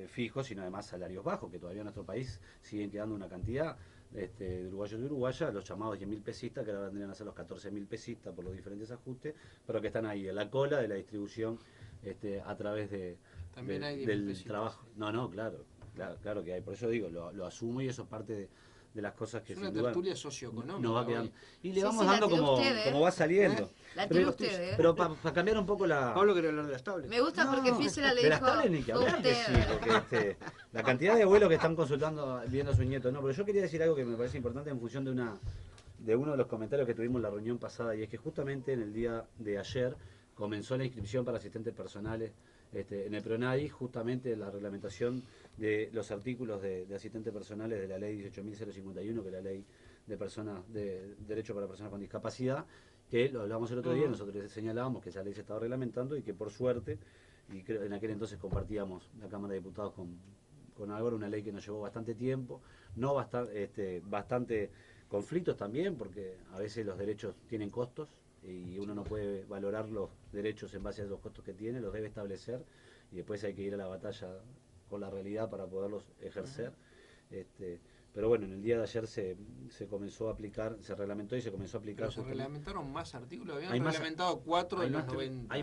S1: fijos, sino además salarios bajos, que todavía en nuestro país siguen quedando una cantidad de uruguayos y uruguayas, los llamados 10.000 pesistas, que ahora vendrían a ser los 14.000 pesistas por los diferentes ajustes, pero que están ahí en la cola de la distribución a través
S2: También hay
S1: del
S2: pesistas.
S1: trabajo. No, claro que hay. Por eso digo, lo asumo y eso es parte de las cosas que
S2: Es una
S1: sin duda
S2: tertulia socioeconómica.
S1: nos va quedando.
S2: hoy.
S1: Y le
S4: Sí,
S1: vamos
S4: sí, la
S1: dando
S4: tiró
S1: como,
S4: usted, ¿eh?
S1: como va saliendo.
S4: La
S1: Pero,
S4: tiró usted, ¿eh?
S1: pero para cambiar un poco la...
S5: Pablo quería hablar de las tablets.
S4: Me gusta porque Físela le
S1: de las
S4: dijo
S1: tablets ni que hablar, que sí,
S4: usted.
S1: porque la cantidad de abuelos que están consultando, viendo a sus nietos. No, pero yo quería decir algo que me parece importante en función de uno de los comentarios que tuvimos en la reunión pasada, y es que justamente en el día de ayer comenzó la inscripción para asistentes personales en el PRONADI, justamente la reglamentación de los artículos de asistentes personales de la ley 18.051, que es la ley de personas de derecho para personas con discapacidad, que lo hablamos el otro día, nosotros les señalábamos que esa ley se estaba reglamentando y que por suerte, y creo en aquel entonces compartíamos la Cámara de Diputados con Álvaro, una ley que nos llevó bastante tiempo, no bastante conflictos también, porque a veces los derechos tienen costos y uno no puede valorar los derechos en base a los costos que tiene, los debe establecer y después hay que ir a la batalla con la realidad para poderlos ejercer. Pero bueno, en el día de ayer se comenzó a aplicar, se reglamentó y se comenzó a aplicar.
S2: Pero se reglamentaron más artículos, habían
S1: Hay más-
S2: reglamentado 4 de los 90.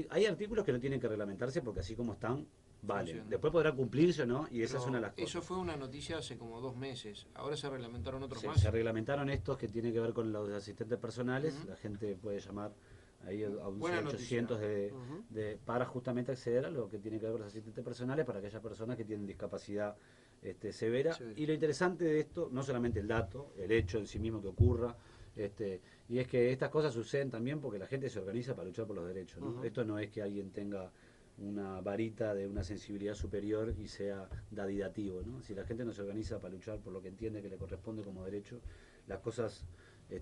S1: Hay artículos que no tienen que reglamentarse porque así como están, valen.
S2: Funcionan.
S1: Después podrá cumplirse o no, y esa
S2: Pero
S1: es una de las cosas.
S2: eso fue una noticia hace como 2 meses. Ahora se reglamentaron otros
S1: Se,
S2: más.
S1: se reglamentaron estos que tienen que ver con los asistentes personales. La gente puede llamar ahí a un
S2: Buena
S1: 0800
S5: Ujú.
S1: para justamente acceder a lo que tiene que ver con los asistentes personales para aquellas personas que tienen discapacidad severa.
S5: Severa.
S1: Y lo interesante de esto, no solamente el dato, el hecho en sí mismo que ocurra, y es que estas cosas suceden también porque la gente se organiza para luchar por los derechos, ¿no?
S5: Ujú.
S1: Esto no es que alguien tenga una varita de una sensibilidad superior y sea dadidativo, ¿no? Si la gente no se organiza para luchar por lo que entiende que le corresponde como derecho, las cosas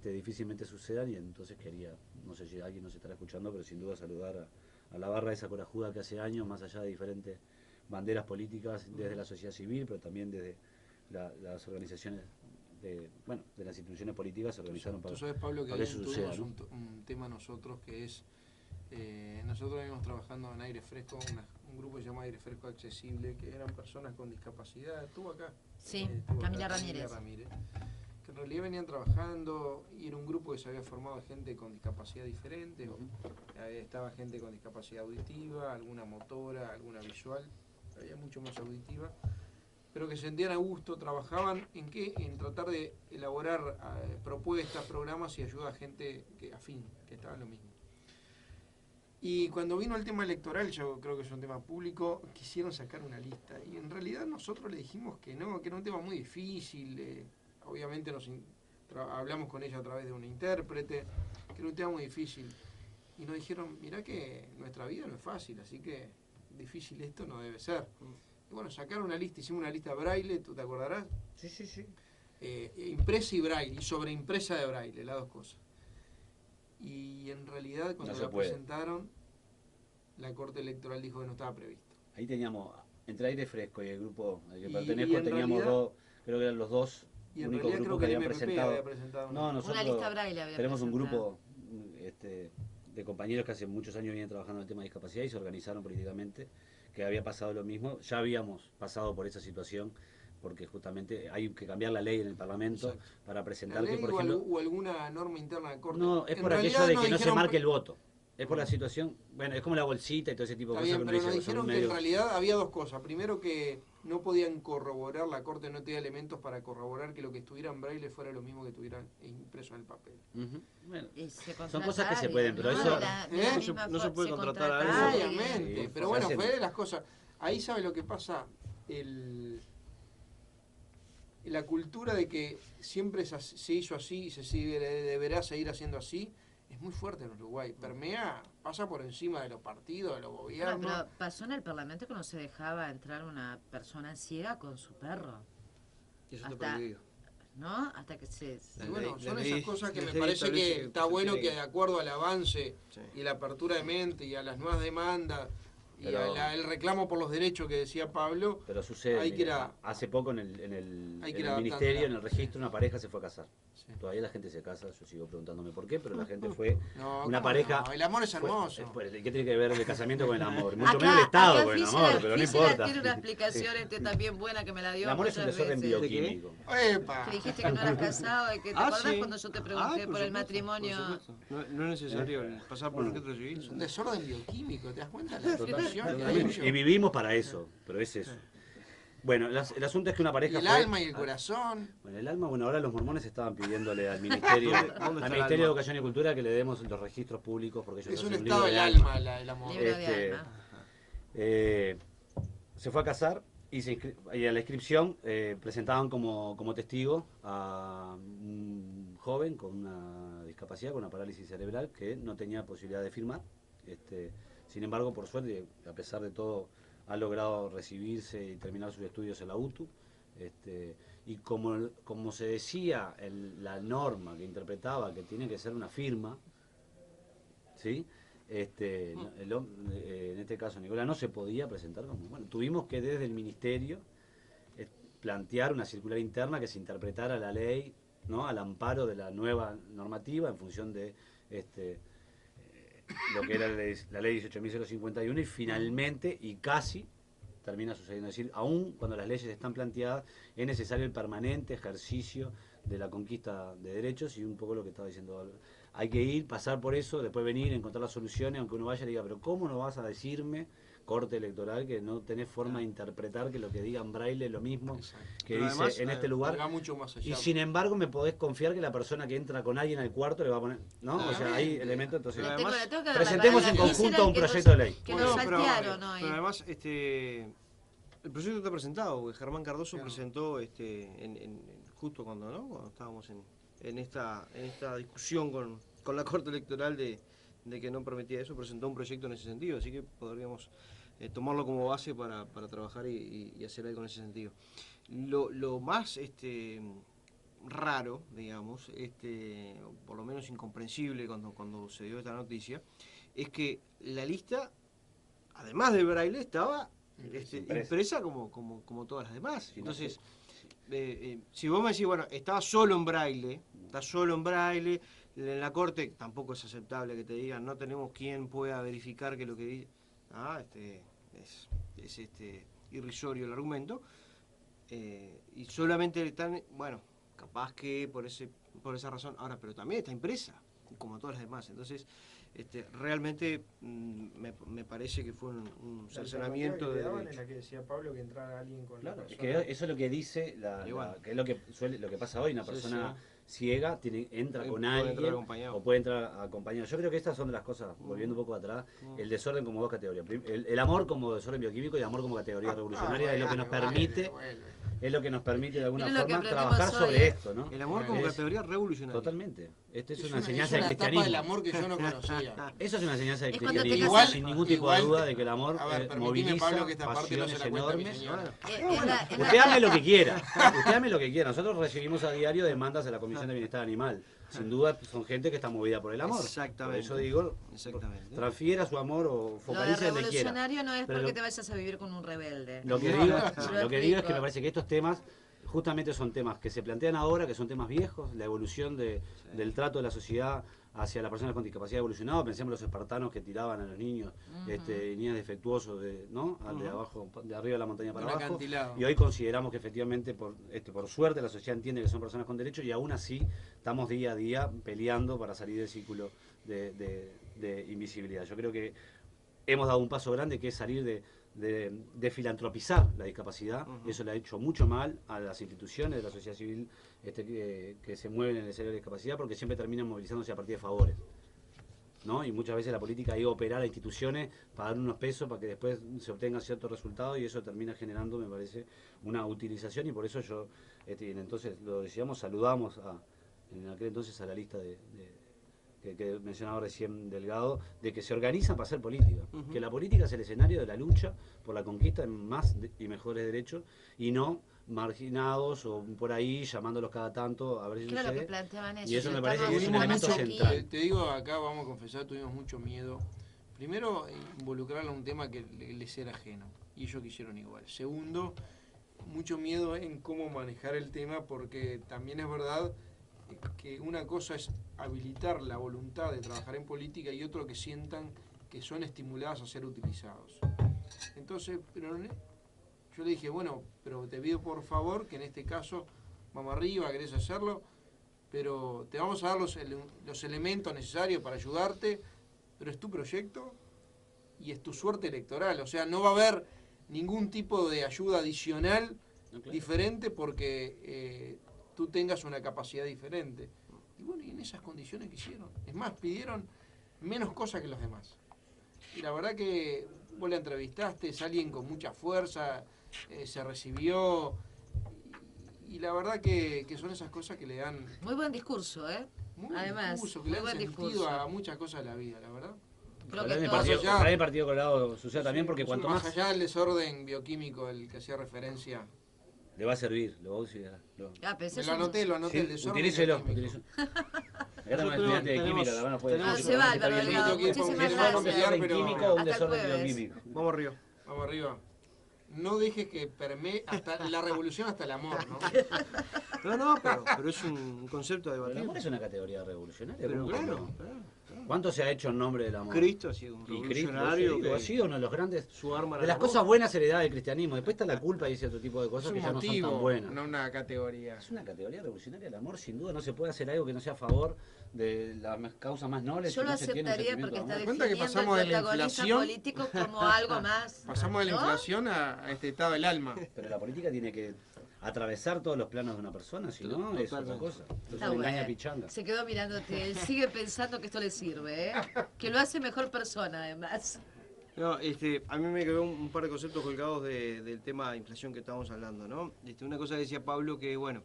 S1: difícilmente sucedan. Y entonces quería, no sé si alguien nos estará escuchando, pero sin duda saludar a la barra esa corajuda que hace años, más allá de diferentes banderas políticas desde la sociedad civil, pero también desde las organizaciones de las instituciones políticas se organizaron para
S2: Tú sabes, Pablo, que
S1: para
S2: ahí
S1: que eso suceda,
S2: tuvimos
S1: ¿no?
S2: un tema nosotros que es, nosotros venimos trabajando en Aire Fresco, un grupo que se llama Aire Fresco Accesible, que eran personas con discapacidad. Estuvo acá.
S4: Sí,
S2: Estuvo
S4: Camila
S2: acá,
S4: Ramírez.
S2: Que en realidad venían trabajando y era un grupo que se había formado de gente con discapacidad diferente. Estaba gente con discapacidad auditiva, alguna motora, alguna visual, había mucho más auditiva, pero que se sentían a gusto, trabajaban en tratar de elaborar propuestas, programas y ayuda a gente afín, que estaba en lo mismo. Y cuando vino el tema electoral, yo creo que es un tema público, quisieron sacar una lista. Y en realidad nosotros le dijimos que no, que era un tema muy difícil. Obviamente hablamos con ella a través de un intérprete, que era un tema muy difícil. Y nos dijeron, mirá que nuestra vida no es fácil, así que difícil esto no debe ser. Y bueno, sacaron una lista, hicimos una lista braille, ¿tú te acordarás?
S1: Sí, sí, sí.
S2: Impresa y braille, y sobreimpresa de braille, las dos cosas. Y en realidad cuando
S1: No se
S2: la
S1: puede.
S2: presentaron, la Corte Electoral dijo que no estaba previsto.
S1: Ahí teníamos, entre Aire Fresco y el grupo al que
S2: Y
S1: pertenezco,
S2: en
S1: teníamos
S2: realidad-
S1: dos, creo que eran los dos
S2: Y en
S1: únicos
S2: realidad creo
S1: grupos
S2: que
S1: que
S2: el
S1: habían
S2: MPP
S1: presentado.
S2: había presentado
S1: No, nosotros
S4: Una lista braille había
S1: tenemos un
S4: presentado.
S1: grupo de compañeros que hace muchos años vienen trabajando en el tema de discapacidad y se organizaron políticamente, que había pasado lo mismo. Ya habíamos pasado por esa situación porque justamente hay que cambiar la ley en el Parlamento
S2: Exacto.
S1: para
S2: ¿La
S1: presentar que,
S2: ley
S1: por
S2: o,
S1: ejemplo,
S2: o alguna norma interna de Corte?
S1: no, es
S2: En
S1: por aquello
S2: realidad
S1: de
S2: nos
S1: que no se
S2: dijeron-
S1: marque el voto. Es por la situación, bueno, es como la bolsita y todo ese tipo de
S2: Está
S1: cosas
S2: bien,
S1: que uno
S2: pero
S1: dice,
S2: nos
S1: son
S2: dijeron que
S1: medio-
S2: en realidad había dos cosas. Primero, que no podían corroborar, la Corte no tenía elementos para corroborar que lo que estuviera en braille fuera lo mismo que estuviera impreso en el papel.
S1: Ujú, bueno.
S4: Y se
S1: Son cosas que se
S4: contrata
S1: pueden,
S4: a
S1: pero
S4: alguien,
S1: eso-
S4: ¿no? De la
S2: ¿Eh?
S4: misma
S5: No se puede contratar a
S4: contrata
S5: alguien.
S2: Obviamente,
S1: Sí,
S2: pero
S1: se
S2: bueno,
S1: hacen-
S2: fue de las cosas. Ahí sabe lo que pasa, la cultura de que siempre se hizo así y deberá seguir haciendo así, es muy fuerte en Uruguay. Permea, pasa por encima de los partidos, de los
S4: Bueno,
S2: gobiernos.
S4: pero pasó en el Parlamento que no se dejaba entrar una persona ciega con su perro,
S5: Y eso está
S4: Hasta-
S5: prohibido.
S4: ¿no? Hasta que se...
S2: Y
S5: La
S2: bueno,
S5: ley-
S2: son
S5: la
S2: esas
S5: ley-
S2: cosas que
S5: la
S2: me
S5: ley
S2: parece
S5: establece
S2: que
S5: que
S2: está
S5: se
S2: bueno
S5: tiene
S2: que de acuerdo al avance
S5: Sí.
S2: y la apertura de mente y a las nuevas demandas y
S1: Pero-
S2: el reclamo por los derechos que decía Pablo,
S1: Pero sucede,
S2: Hay que ir
S1: mira,
S2: a-
S1: hace poco en
S2: hay que
S1: el
S2: ir adaptando.
S1: ministerio, en el registro, una pareja se fue a casar.
S2: Sí.
S1: Todavía la gente se casa, yo sigo preguntándome por qué, pero la gente fue
S2: no,
S1: una
S2: ¿cómo
S1: pareja...
S2: no? El amor es
S1: fue-
S2: hermoso.
S1: pues, ¿qué tiene que ver el casamiento con el amor? Mucho menos el Estado con el amor, pero no importa.
S4: tiene una explicación también buena que me la dio
S1: El amor es un
S4: muchas
S1: desorden
S4: veces.
S1: bioquímico.
S2: ¡Epa!
S4: Que dijiste que no eras casado y que te acordás
S5: sí.
S4: cuando yo te pregunté por el
S5: supuesto,
S4: matrimonio.
S5: por supuesto. No es necesario pasar por el registro civil.
S2: Es un desorden bioquímico, ¿te das cuenta? La
S1: Total-
S2: definición que hay,
S1: totalmente.
S2: yo.
S1: Y vivimos para eso, pero es eso. Bueno, el asunto es que una
S2: Y
S1: pareja
S2: el
S1: fue-
S2: alma y el corazón.
S1: Bueno, el alma, bueno, ahora los mormones estaban pidiéndole al Ministerio,
S5: ¿Dónde está
S1: al
S5: el
S1: Ministerio de
S5: alma?
S1: Educación y Cultura que le demos los registros públicos porque ellos
S2: Es un
S1: hacen
S2: estado
S1: libro
S2: del
S1: de
S2: alma, el amor.
S4: Libro de
S1: Este,
S4: alma.
S1: Se fue a casar y, y a la inscripción presentaban como testigo a un joven con una discapacidad, con una parálisis cerebral, que no tenía posibilidad de firmar. Sin embargo, por suerte, a pesar de todo, ha logrado recibirse y terminar sus estudios en la UTU. Y como se decía la norma que interpretaba que tiene que ser una firma, ¿sí? En este caso Nicolás no se podía presentar como... Bueno, tuvimos que desde el Ministerio plantear una circular interna que se interpretara la ley, ¿no?, al amparo de la nueva normativa en función de lo que era la ley 18.051 y finalmente, y casi, termina sucediendo. Es decir, aún cuando las leyes están planteadas, es necesario el permanente ejercicio de la conquista de derechos y un poco lo que estaba diciendo Álvaro. Hay que ir, pasar por eso, después venir, encontrar las soluciones, aunque uno vaya y diga, pero ¿cómo no vas a decirme, Corte Electoral, que no tenés forma de interpretar que lo que diga en braille es lo mismo
S2: Exacto.
S1: que
S5: Pero
S1: dice
S5: además,
S1: en este lugar?
S2: Va mucho más allá.
S1: Y sin embargo me podés confiar que la persona que entra con alguien al cuarto le va a poner, ¿no? O sea, hay
S2: Claramente.
S1: elementos, entonces...
S5: Pero
S4: Le tengo-
S5: además,
S4: le tengo que dar la
S1: presentemos
S4: palabra
S1: en
S4: a
S1: conjunto
S4: Gisela,
S1: un
S4: que nos-
S1: proyecto de ley.
S4: Que
S5: Bueno,
S4: nos saltearon hoy.
S5: pero además, el proyecto está presentado, porque Germán Cardoso
S2: Claro.
S5: presentó justo cuando, ¿no?, cuando estábamos en esta discusión con la Corte Electoral de que no permitía eso, presentó un proyecto en ese sentido, así que podríamos tomarlo como base para trabajar y hacer algo en ese sentido. Lo más raro, digamos, o por lo menos incomprensible cuando se dio esta noticia, es que la lista, además de braille, estaba impresa como todas las demás.
S1: Sí, no
S5: Entonces, si vos me decís, bueno, está solo en braille, en la Corte tampoco es aceptable que te digan, no tenemos quien pueda verificar que lo que dice, es irrisorio el argumento, y solamente están, bueno, capaz que por esa razón, ahora, pero también está impresa, como todas las demás, entonces realmente me parece que fue un cercenamiento de
S6: en
S5: derechos.
S6: la que decía Pablo que entrara alguien con
S1: Claro,
S6: la
S1: es
S6: persona.
S1: que eso es lo que dice,
S5: Y bueno.
S1: que es lo que pasa hoy, una
S5: Sí,
S1: persona ciega entra con
S5: Puede entrar
S1: alguien
S5: acompañado.
S1: o puede entrar acompañado. Yo creo que estas son de las cosas, volviendo un poco atrás, el desorden como dos categorías. El amor como desorden bioquímico y el amor como categoría revolucionaria es lo que nos permite, es lo que nos permite de alguna
S4: Miren lo que
S1: forma
S4: aprendimos
S1: trabajar
S4: hoy,
S1: sobre
S4: ¿eh?
S1: esto, ¿no?
S5: El amor como
S1: Es-
S5: categoría revolucionaria.
S1: Totalmente. Esto es una
S2: Es
S1: enseñanza del
S2: una etapa
S1: cristianismo.
S2: del amor que yo no conocía.
S1: Eso es una enseñanza del
S4: Es cuando te
S1: cristianismo,
S4: casas.
S1: sin ningún tipo de
S2: Igual-
S1: duda de que el amor
S2: A ver, permitime,
S1: moviliza
S2: Pablo, que esta parte no se
S1: pasiones
S2: la cuenta mi
S1: enormes.
S2: señora.
S1: Usted hable lo que quiera, usted hable lo que quiera. Nosotros recibimos a diario demandas de la Comisión de Bienestar Animal. Sin duda son gente que está movida por el amor.
S5: Exactamente.
S1: Por eso digo,
S5: Exactamente.
S1: transfiera su amor o
S4: Lo de
S1: focalice donde quiera.
S4: revolucionario no es
S1: Pero
S4: porque
S1: lo-
S4: te vayas a vivir con un rebelde.
S1: Lo que
S4: Yo
S1: digo es que
S4: explico.
S1: me parece que estos temas justamente son temas que se plantean ahora, que son temas viejos, la evolución del trato de la sociedad hacia las personas con discapacidad ha evolucionado. Pensemos los espartanos que tiraban a los niños, niños defectuosos ¿no? De abajo, de arriba de la montaña para
S2: Un
S1: abajo.
S2: acantilado.
S1: Y hoy consideramos que efectivamente, por suerte, la sociedad entiende que son personas con derechos y aún así estamos día a día peleando para salir del círculo de invisibilidad. Yo creo que hemos dado un paso grande que es salir de filantropizar la discapacidad. Eso le ha hecho mucho mal a las instituciones de la sociedad civil que se mueven en el escenario de discapacidad, porque siempre terminan movilizándose a partir de favores, ¿no? Y muchas veces la política iba a operar a instituciones para dar unos pesos para que después se obtengan ciertos resultados, y eso termina generando, me parece, una utilización, y por eso yo, entonces lo decíamos, saludamos en aquel entonces a la lista que mencionaba recién Delgado, de que se organizan para hacer política, que la política es el escenario de la lucha por la conquista de más y mejores derechos, y no marginados o por ahí llamándolos cada tanto a ver si
S4: Claro que
S1: sucede.
S4: planteaban eso.
S1: Y eso
S4: si
S1: me parece que es un
S4: estamos
S1: elemento
S4: aquí.
S1: central.
S2: Te digo, acá vamos a confesar, tuvimos mucho miedo. Primero, involucrarlo en un tema que les era ajeno, y ellos quisieron igual. Segundo, mucho miedo en cómo manejar el tema, porque también es verdad que una cosa es habilitar la voluntad de trabajar en política y otro que sientan que son estimulados a ser utilizados. Entonces, yo le dije, bueno, pero te pido por favor que en este caso, vamos arriba, querés hacerlo, pero te vamos a dar los elementos necesarios para ayudarte, pero es tu proyecto y es tu suerte electoral. O sea, no va a haber ningún tipo de ayuda adicional
S1: No, claro.
S2: diferente porque tú tengas una capacidad diferente. Y bueno, y en esas condiciones que hicieron. Es más, pidieron menos cosas que los demás. Y la verdad que vos la entrevistaste, es alguien con mucha fuerza, se recibió. Y la verdad que son esas cosas que le dan
S4: Muy buen discurso, ¿eh?
S2: muy
S4: Además,
S2: discurso, que
S4: muy
S2: le dan
S4: buen
S2: sentido
S4: discurso.
S2: a muchas cosas de la vida, la verdad.
S4: Creo
S1: Ojalá
S4: que
S1: en el
S4: todos-
S1: partido,
S2: Más allá-
S1: ojalá en el Partido Colorado suceda también, porque cuanto
S2: Más
S1: más
S2: allá del desorden bioquímico al que hacía referencia.
S1: le va a servir, lo va a usar.
S4: Ah, pensé
S2: Me
S4: es
S2: lo
S4: un-
S2: anoté,
S1: Sí,
S2: el desorden
S1: utilícelo,
S2: bioquímico.
S1: utilícelo. Acá tenemos
S5: Nosotros
S1: estudiante de
S5: tenemos-
S1: química, la van a poder
S5: tenemos-
S1: decir.
S4: Ah, se va,
S1: Está
S4: Álvaro
S1: bien.
S4: Delgado.
S2: Tengo que ir
S4: Muchísimas
S2: porque
S1: ¿Es un
S2: vamos a
S4: gracias.
S2: pelear,
S1: desorden
S2: pero-
S1: químico o un
S4: Hasta el
S1: desorden
S4: jueves.
S1: bioquímico?
S5: Vamos arriba.
S2: Vamos arriba. No dejes que permee hasta la revolución hasta el amor, ¿no?
S5: No, pero es un concepto a
S1: El
S5: debatir.
S1: amor es una categoría revolucionaria.
S5: Pero
S1: ¿cómo que
S5: claro,
S1: no?
S5: claro.
S1: ¿Cuánto se ha hecho en nombre del amor?
S5: Cristo ha sido un
S1: Y Cristo,
S5: revolucionario
S1: digo, ha
S5: que
S1: sido uno de los grandes.
S5: su arma era
S1: De las
S5: el amor.
S1: cosas buenas heredadas del cristianismo. Después está la culpa y ese otro tipo de
S6: Es
S1: cosas
S6: un
S1: que ya no son
S6: motivo,
S1: tan buenas.
S6: no una categoría.
S1: Es una categoría revolucionaria el amor, sin duda. No se puede hacer algo que no sea a favor de las causas más nobles.
S4: Yo
S1: si
S4: lo
S1: no se tiene un
S4: aceptaría
S1: sentimiento
S4: porque
S1: de
S4: está
S1: amor.
S6: cuenta que
S4: definiendo
S6: pasamos de
S4: el
S6: la
S4: protagonista
S6: inflación-
S4: político como algo más.
S6: Pasamos de la
S4: ¿no?
S6: inflación a este estado del alma.
S1: Pero la política tiene que atravesar todos los planos de una persona, si no, es otra
S5: Totalmente.
S1: cosa. Entonces
S4: Está
S1: le engaña
S4: bueno.
S1: pichanga.
S4: Se quedó mirándote. Él sigue pensando que esto le sirve, ¿eh? Que lo hace mejor persona, además.
S5: No, a mí me quedó un par de conceptos colgados del tema de inflación que estábamos hablando, ¿no? Una cosa que decía Pablo, que bueno,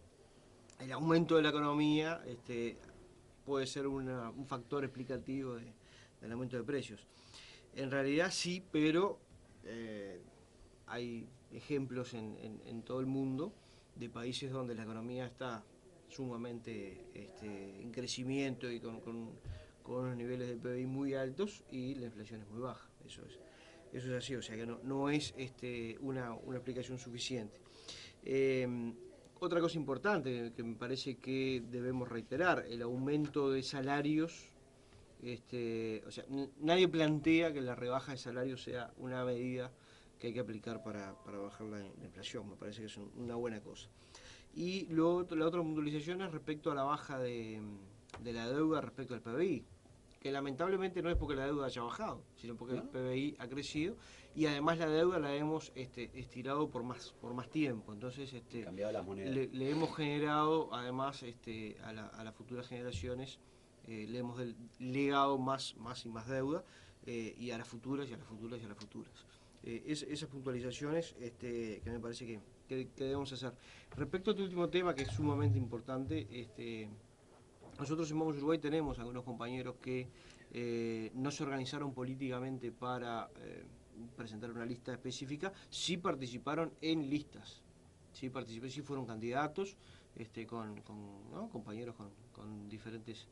S5: el aumento de la economía puede ser un factor explicativo del aumento de precios. En realidad sí, pero hay ejemplos en todo el mundo de países donde la economía está sumamente en crecimiento y con unos niveles de PBI muy altos y la inflación es muy baja. Eso es así, o sea que no es una explicación suficiente. Otra cosa importante que me parece que debemos reiterar, el aumento de salarios. O sea, nadie plantea que la rebaja de salarios sea una medida que hay que aplicar para bajar la inflación. Me parece que es una buena cosa. Y la otra puntualización es respecto a la baja de la deuda respecto al PBI, que lamentablemente no es porque la deuda haya bajado, sino porque el PBI ha crecido y además la deuda la hemos estirado por más tiempo. Entonces
S1: Cambiado las monedas.
S5: le hemos generado además a las futuras generaciones, le hemos legado más y más deuda, y a las futuras y a las futuras y a las futuras. Esas puntualizaciones que me parece que debemos hacer. Respecto a este último tema, que es sumamente importante, nosotros en Vamos Uruguay tenemos algunos compañeros que no se organizaron políticamente para presentar una lista específica, sí participaron en listas, sí fueron candidatos, ¿no? compañeros con diferentes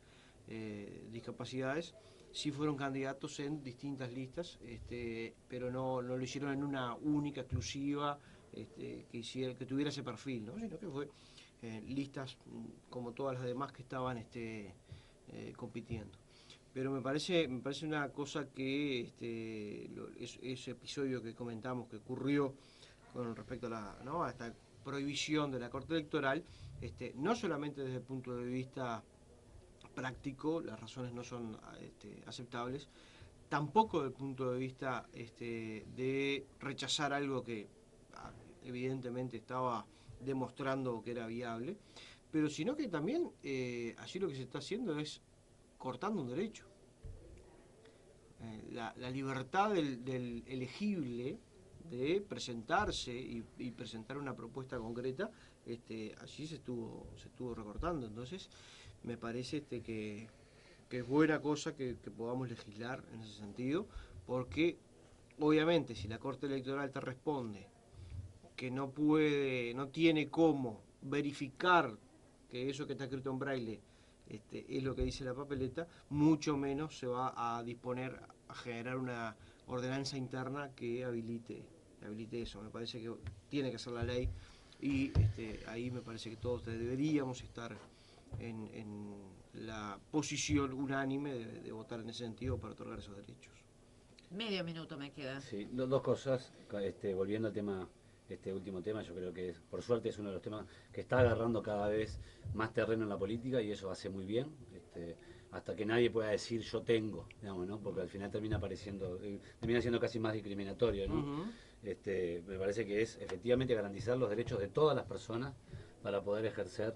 S5: discapacidades, sí fueron candidatos en distintas listas, pero no lo hicieron en una única, exclusiva, que tuviera ese perfil, ¿no? Sino que fue listas como todas las demás que estaban compitiendo. Pero me parece una cosa que ese episodio que comentamos que ocurrió con respecto a esta prohibición de la Corte Electoral, no solamente desde el punto de vista práctico, las razones no son aceptables, tampoco desde el punto de vista de rechazar algo que evidentemente estaba demostrando que era viable, pero sino que también allí lo que se está haciendo es cortando un derecho. La libertad del elegible de presentarse y presentar una propuesta concreta, allí se estuvo recortando. Entonces me parece que es buena cosa que podamos legislar en ese sentido, porque obviamente si la Corte Electoral te responde que no tiene cómo verificar que eso que está escrito en braille es lo que dice la papeleta, mucho menos se va a disponer a generar una ordenanza interna que habilite eso. Me parece que tiene que ser la ley y ahí me parece que todos deberíamos estar en la posición unánime de votar en ese sentido para otorgar esos derechos.
S4: Medio minuto me queda.
S1: Sí, dos cosas, volviendo al tema, último tema, yo creo que por suerte es uno de los temas que está agarrando cada vez más terreno en la política y eso hace muy bien, hasta que nadie pueda decir yo tengo, digamos, ¿no? Porque al final termina siendo casi más discriminatorio, ¿no?
S5: Uh-huh.
S1: me parece que es efectivamente garantizar los derechos de todas las personas para poder ejercer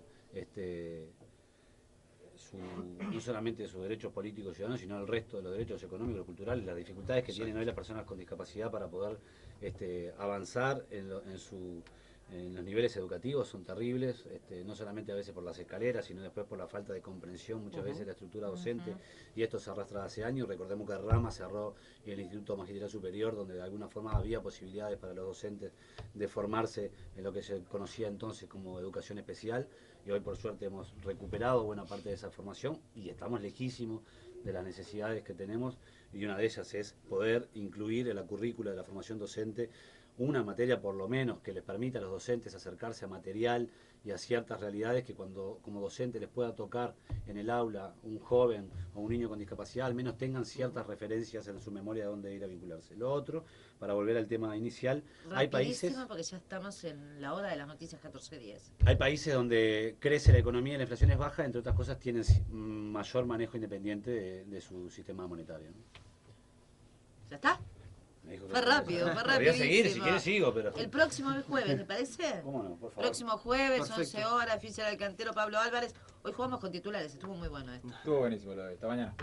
S1: no solamente sus derechos políticos y ciudadanos, sino el resto de los derechos económicos, culturales, las dificultades que tienen hoy las personas con discapacidad para poder avanzar en los niveles educativos son terribles, no solamente a veces por las escaleras, sino después por la falta de comprensión muchas veces de la estructura docente, y esto se arrastra hace años. Recordemos que Rama cerró el Instituto Magisterial Superior, donde de alguna forma había posibilidades para los docentes de formarse en lo que se conocía entonces como educación especial, y hoy por suerte hemos recuperado buena parte de esa formación y estamos lejísimos de las necesidades que tenemos, y una de ellas es poder incluir en la currícula de la formación docente una materia por lo menos que les permita a los docentes acercarse a material y a ciertas realidades que cuando como docente les pueda tocar en el aula un joven o un niño con discapacidad, al menos tengan ciertas referencias en su memoria de dónde ir a vincularse. Lo otro, para volver al tema inicial, hay países...
S4: porque ya estamos en la hora de las noticias 14:10.
S1: Hay países donde crece la economía y la inflación es baja, entre otras cosas tienen mayor manejo independiente de su sistema monetario, ¿no?
S4: ¿Ya está? Fue rápido, fue
S1: Podría seguir, si
S4: rapidísimo.
S1: quieres sigo, pero...
S4: El próximo jueves, ¿te parece?
S1: ¿Cómo no? Por favor.
S4: Próximo jueves,
S5: Perfecto.
S4: 11 horas, Oficial del Cantero, Pablo Álvarez. Hoy jugamos con titulares, estuvo muy bueno esto.
S7: Estuvo buenísimo lo de esta mañana.